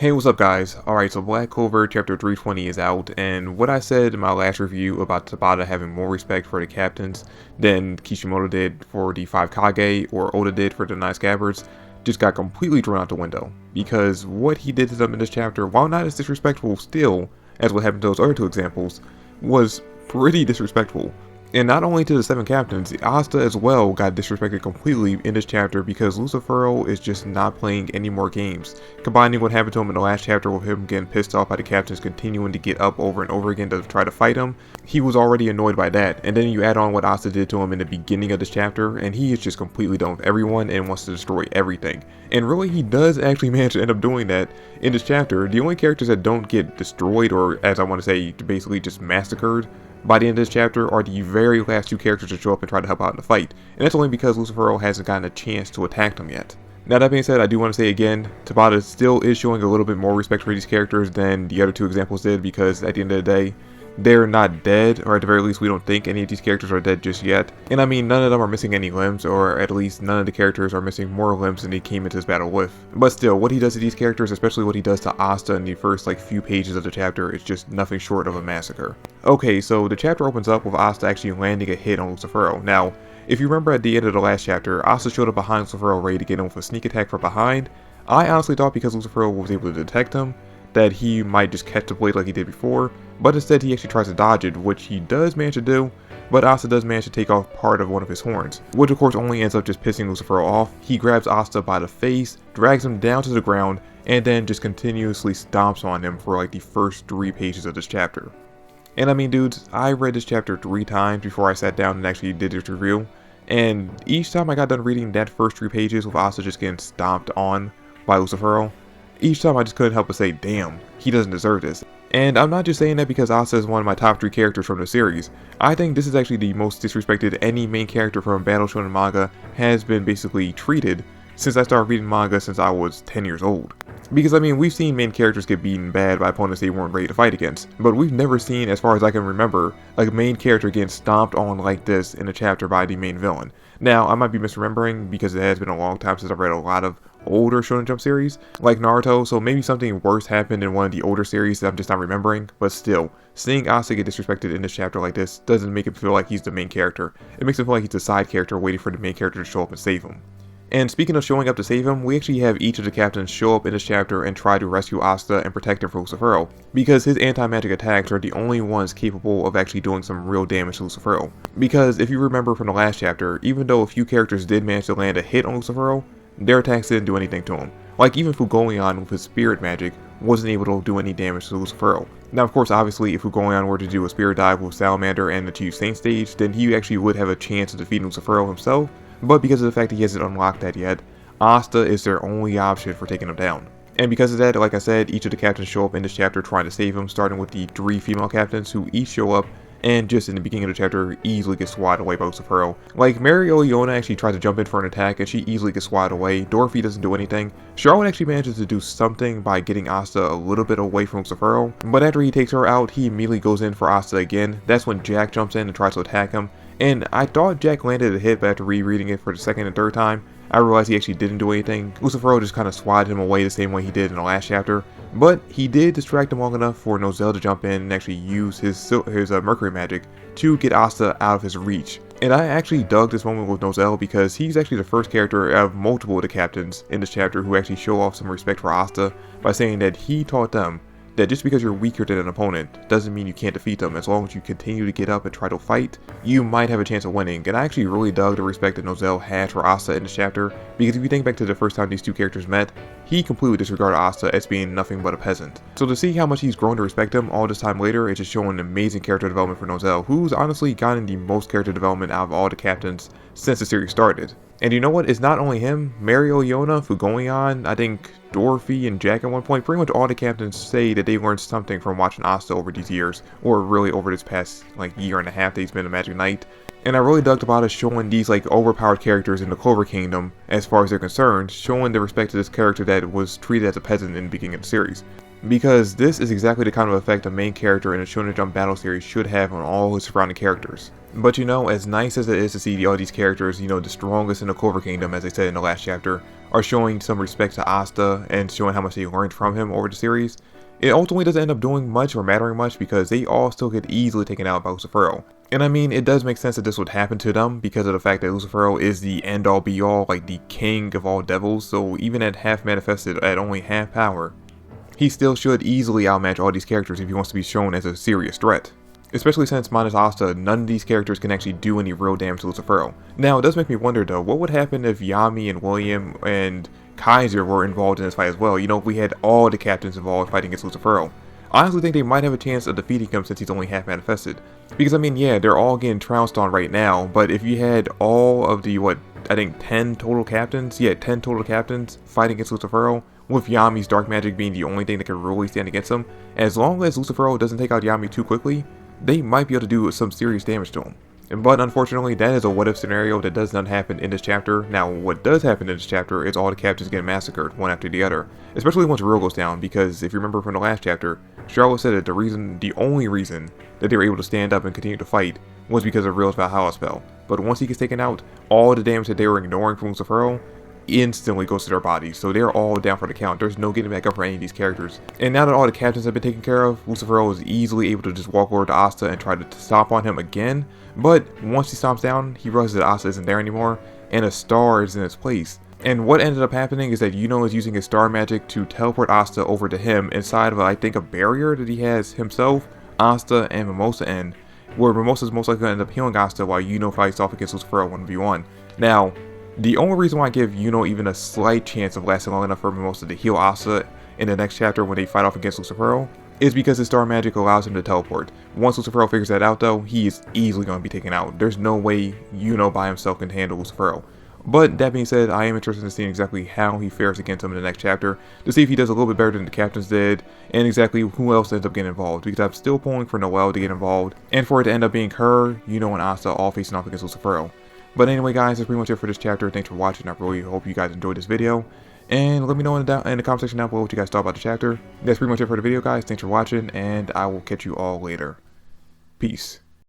Hey, what's up guys? Alright, so Black Clover chapter 320 is out, and what I said in my last review about Tabata having more respect for the captains than Kishimoto did for the 5 Kage or Oda did for the 9 Scabbards just got completely thrown out the window. Because what he did to them in this chapter, while not as disrespectful still as what happened to those other 2 examples, was pretty disrespectful. And not only to the 7 captains, Asta as well got disrespected completely in this chapter because Lucifero is just not playing any more games. Combining what happened to him in the last chapter with him getting pissed off by the captains continuing to get up over and over again to try to fight him, he was already annoyed by that. And then you add on what Asta did to him in the beginning of this chapter, and he is just completely done with everyone and wants to destroy everything. And really, he does actually manage to end up doing that in this chapter. The only characters that don't get destroyed, or as I want to say, basically just massacred by the end of this chapter, are the very last 2 characters to show up and try to help out in the fight, and that's only because Lucifero hasn't gotten a chance to attack them yet. Now that being said, I do want to say again, Tabata still is showing a little bit more respect for these characters than the other 2 examples did, because at the end of the day, they're not dead, or at the very least we don't think any of these characters are dead just yet. And I mean, none of them are missing any limbs, or at least none of the characters are missing more limbs than they came into this battle with. But still, what he does to these characters, especially what he does to Asta in the first few pages of the chapter, is just nothing short of a massacre. Okay, so the chapter opens up with Asta actually landing a hit on Lucifero. Now, if you remember at the end of the last chapter, Asta showed up behind Lucifero ready to get him with a sneak attack from behind. I honestly thought because Lucifero was able to detect him, that he might just catch the blade like he did before, but instead he actually tries to dodge it, which he does manage to do, but Asta does manage to take off part of one of his horns, which of course only ends up just pissing Lucifero off. He grabs Asta by the face, drags him down to the ground, and then just continuously stomps on him for the first 3 pages of this chapter. And I mean dudes, I read this chapter 3 times before I sat down and actually did this review, and each time I got done reading that first 3 pages with Asta just getting stomped on by Lucifero, each time I just couldn't help but say, damn, he doesn't deserve this. And I'm not just saying that because Asta is one of my top 3 characters from the series. I think this is actually the most disrespected any main character from Battle Shonen manga has been basically treated since I started reading manga since I was 10 years old. Because I mean, we've seen main characters get beaten bad by opponents they weren't ready to fight against, but we've never seen, as far as I can remember, a main character getting stomped on like this in a chapter by the main villain. Now, I might be misremembering because it has been a long time since I've read a lot of older Shonen Jump series, like Naruto, so maybe something worse happened in one of the older series that I'm just not remembering, but still, seeing Asta get disrespected in this chapter like this doesn't make him feel like he's the main character. It makes him feel like he's a side character waiting for the main character to show up and save him. And speaking of showing up to save him, we actually have each of the captains show up in this chapter and try to rescue Asta and protect him from Lucifero, because his anti-magic attacks are the only ones capable of actually doing some real damage to Lucifero. Because if you remember from the last chapter, even though a few characters did manage to land a hit on Lucifero, their attacks didn't do anything to him. Like even Fugoyan with his spirit magic wasn't able to do any damage to Lucifero. Now of course obviously if Fugoyan were to do a spirit dive with Salamander and achieve Saint Stage, then he actually would have a chance of defeating Lucifero himself, but because of the fact that he hasn't unlocked that yet, Asta is their only option for taking him down. And because of that, like I said, each of the captains show up in this chapter trying to save him, starting with the 3 female captains who each show up and just in the beginning of the chapter easily get swatted away by Lucifero. Like Yuno actually tries to jump in for an attack and she easily gets swatted away. Dorothy doesn't do anything. Charlotte actually manages to do something by getting Asta a little bit away from Lucifero, but after he takes her out, he immediately goes in for Asta again. That's when Jack jumps in and tries to attack him. And I thought Jack landed a hit, but after rereading it for the 2nd and 3rd time, I realized he actually didn't do anything. Lucifero just kind of swatted him away the same way he did in the last chapter, but he did distract him long enough for Nozel to jump in and actually use his Mercury magic to get Asta out of his reach. And I actually dug this moment with Nozel because he's actually the first character out of multiple of the captains in this chapter who actually show off some respect for Asta by saying that he taught them that just because you're weaker than an opponent doesn't mean you can't defeat them. As long as you continue to get up and try to fight, you might have a chance of winning. And I actually really dug the respect that Nozel had for Asta in this chapter, because if you think back to the first time these 2 characters met, he completely disregarded Asta as being nothing but a peasant. So to see how much he's grown to respect him all this time later, it's just showing amazing character development for Nozel, who's honestly gotten the most character development out of all the captains since the series started. And you know what? It's not only him. Yuno, Fugoyan, I think Dorothy and Jack at one point, pretty much all the captains say that they learned something from watching Asta over these years, or really over this past year and a half that he's been a Magic Knight. And I really dug about us showing these overpowered characters in the Clover Kingdom as far as they're concerned, showing the respect to this character that was treated as a peasant in the beginning of the series. Because this is exactly the kind of effect a main character in a Shonen Jump battle series should have on all his surrounding characters. But as nice as it is to see all these characters, the strongest in the Clover Kingdom, as I said in the last chapter, are showing some respect to Asta and showing how much they learned from him over the series, it ultimately doesn't end up doing much or mattering much because they all still get easily taken out by Lucifero. And I mean, it does make sense that this would happen to them because of the fact that Lucifero is the end-all be-all, like the king of all devils, so even at half manifested at only half power, he still should easily outmatch all these characters if he wants to be shown as a serious threat. Especially since minus Asta, none of these characters can actually do any real damage to Lucifero. Now, it does make me wonder though, what would happen if Yami and William and Kaiser were involved in this fight as well? You know, if we had all the captains involved fighting against Lucifero. I honestly think they might have a chance of defeating him since he's only half manifested. Because I mean, yeah, they're all getting trounced on right now, but if you had all of the, I think 10 total captains? Yeah, 10 total captains fighting against Lucifero, with Yami's dark magic being the only thing that can really stand against him, as long as Lucifero doesn't take out Yami too quickly, they might be able to do some serious damage to him. But unfortunately, that is a what-if scenario that does not happen in this chapter. Now, what does happen in this chapter is all the captains get massacred, one after the other. Especially once Real goes down, because if you remember from the last chapter, Charlotte said that the only reason that they were able to stand up and continue to fight was because of Real's Valhalla spell. But once he gets taken out, all the damage that they were ignoring from Lucifero instantly goes to their bodies, so they're all down for the count. There's no getting back up for any of these characters. And now that all the captains have been taken care of, Lucifero is easily able to just walk over to Asta and try to stomp on him again, but once he stomps down, he realizes that Asta isn't there anymore, and a star is in its place. And what ended up happening is that Yuno is using his star magic to teleport Asta over to him inside of, I think, a barrier that he has himself, Asta, and Mimosa in, where Mimosa is most likely going to end up healing Asta while Yuno fights off against Lucifero 1v1. Now, the only reason why I give Yuno even a slight chance of lasting long enough for Mimosa to heal Asta in the next chapter when they fight off against Lucifero is because his star magic allows him to teleport. Once Lucifero figures that out though, he is easily going to be taken out. There's no way Yuno by himself can handle Lucifero. But that being said, I am interested in seeing exactly how he fares against him in the next chapter to see if he does a little bit better than the captains did and exactly who else ends up getting involved, because I'm still pulling for Noelle to get involved and for it to end up being her, Yuno, and Asta all facing off against Lucifero. But anyway guys, that's pretty much it for this chapter. Thanks for watching. I really hope you guys enjoyed this video. And let me know in the comment section down below what you guys thought about the chapter. That's pretty much it for the video guys. Thanks for watching, and I will catch you all later. Peace.